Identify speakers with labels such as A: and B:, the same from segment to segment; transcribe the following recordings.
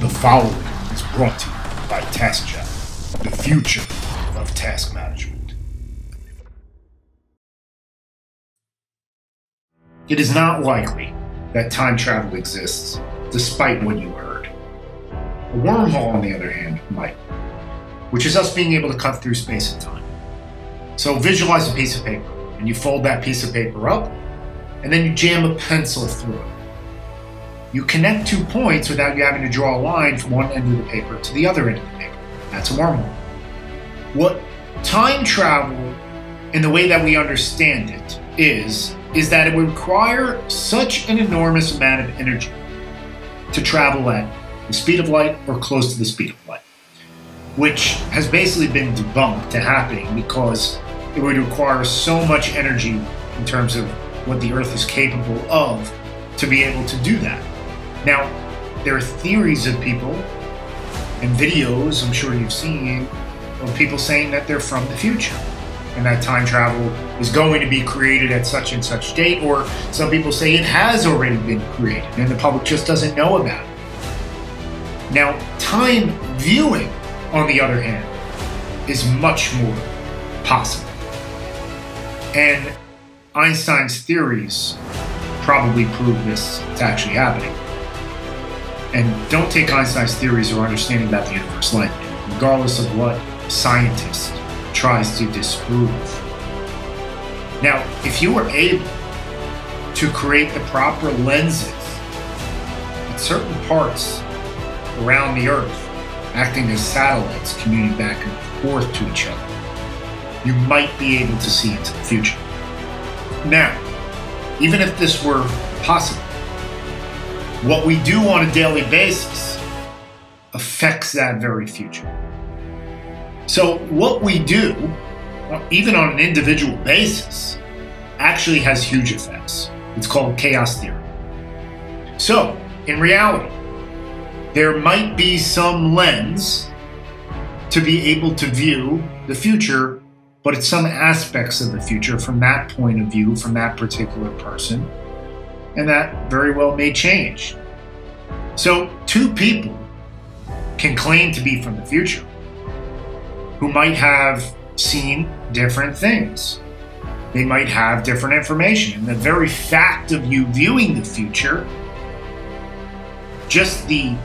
A: The following is brought to you by TaskChat, the future of task management. It is not likely that time travel exists, despite what you heard. A wormhole, on the other hand, might, which is us being able to cut through space and time. So visualize a piece of paper, and you fold that piece of paper up, and then you jam a pencil through it. You connect 2 points without you having to draw a line from one end of the paper to the other end of the paper. That's a wormhole. What time travel, in the way that we understand it, is that it would require such an enormous amount of energy to travel at the speed of light or close to the speed of light, which has basically been debunked to happening because it would require so much energy in terms of what the Earth is capable of to be able to do that. Now, there are theories of people and videos, I'm sure you've seen, of people saying that they're from the future and that time travel is going to be created at such and such date, or some people say it has already been created and the public just doesn't know about it. Now, time viewing, on the other hand, is much more possible. And Einstein's theories probably prove this is actually happening. And don't take Einstein's theories or understanding about the universe lightly, regardless of what a scientist tries to disprove. Now, if you were able to create the proper lenses at certain parts around the Earth, acting as satellites commuting back and forth to each other, you might be able to see into the future. Now, even if this were possible, what we do on a daily basis affects that very future. So what we do, even on an individual basis, actually has huge effects. It's called chaos theory. So, in reality, there might be some lens to be able to view the future, but it's some aspects of the future from that point of view, from that particular person, and that very well may change. So 2 people can claim to be from the future who might have seen different things. They might have different information. And the very fact of you viewing the future, just the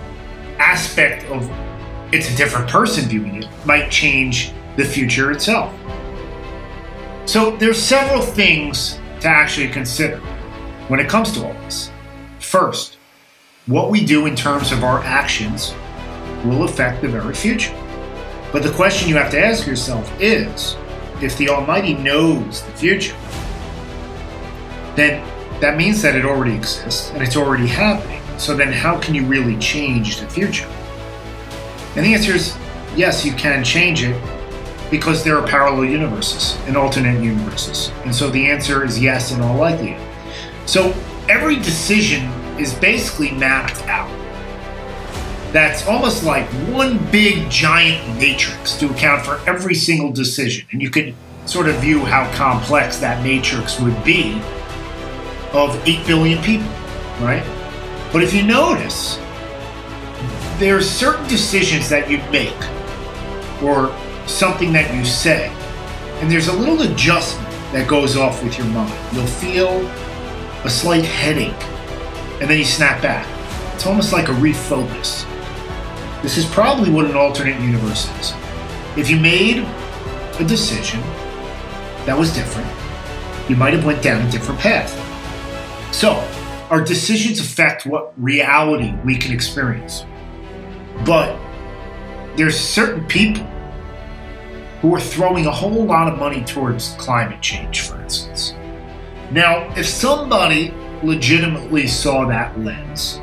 A: aspect of it's a different person viewing it, might change the future itself. So there's several things to actually consider when it comes to all this. First, what we do in terms of our actions will affect the very future. But the question you have to ask yourself is, if the Almighty knows the future, then that means that it already exists and it's already happening. So then how can you really change the future? And the answer is, yes, you can change it, because there are parallel universes and alternate universes. And so the answer is yes in all likelihood. So every decision is basically mapped out. That's almost like one big giant matrix to account for every single decision. And you could sort of view how complex that matrix would be of 8 billion people, right? But if you notice, there's certain decisions that you make or something that you say, and there's a little adjustment that goes off with your mind. You'll feel a slight headache, and then you snap back. It's almost like a refocus. This is probably what an alternate universe is. If you made a decision that was different, you might have went down a different path. So, our decisions affect what reality we can experience. But there's certain people who are throwing a whole lot of money towards climate change, for instance. Now, if somebody legitimately saw that lens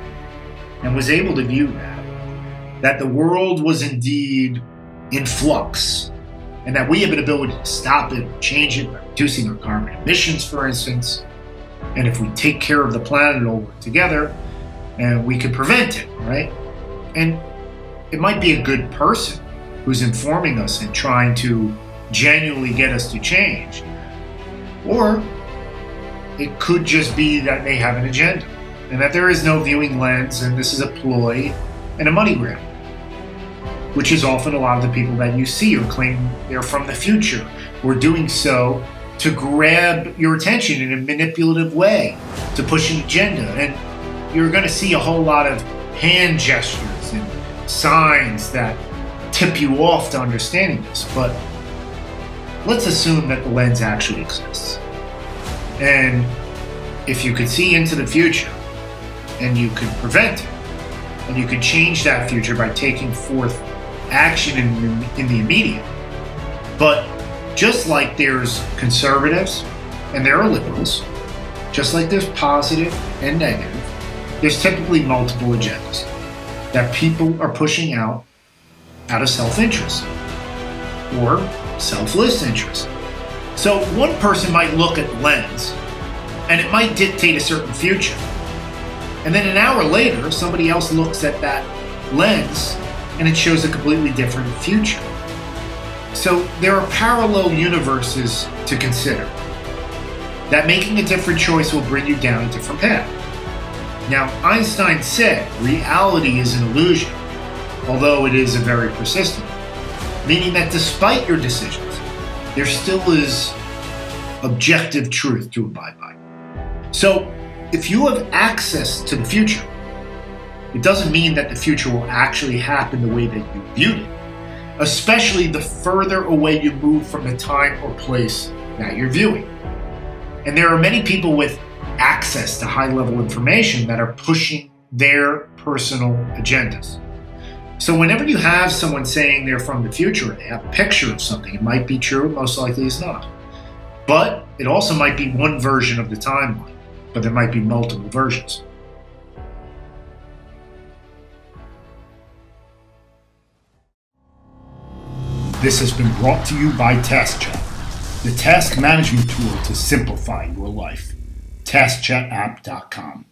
A: and was able to view that the world was indeed in flux, and that we have an ability to stop it, change it by reducing our carbon emissions, for instance, and if we take care of the planet all work together, and we can prevent it, right? And it might be a good person who's informing us and trying to genuinely get us to change. Or it could just be that they have an agenda and that there is no viewing lens and this is a ploy and a money grab, which is often a lot of the people that you see or claim they're from the future, or doing so to grab your attention in a manipulative way, to push an agenda. And you're going to see a whole lot of hand gestures and signs that tip you off to understanding this. But let's assume that the lens actually exists. And if you could see into the future, and you could prevent it, and you could change that future by taking forth action in the immediate. But just like there's conservatives and there are liberals, just like there's positive and negative, there's typically multiple agendas that people are pushing out of self-interest or selfless interest. So one person might look at the lens and it might dictate a certain future. And then an hour later, somebody else looks at that lens and it shows a completely different future. So there are parallel universes to consider. That making a different choice will bring you down a different path. Now, Einstein said reality is an illusion, although it is a very persistent one, meaning that despite your decisions, there still is objective truth to abide by. So, if you have access to the future, it doesn't mean that the future will actually happen the way that you viewed it, especially the further away you move from the time or place that you're viewing. And there are many people with access to high-level information that are pushing their personal agendas. So whenever you have someone saying they're from the future, they have a picture of something, it might be true, most likely it's not. But it also might be one version of the timeline, but there might be multiple versions. This has been brought to you by TaskChat, the task management tool to simplify your life. TaskChatApp.com.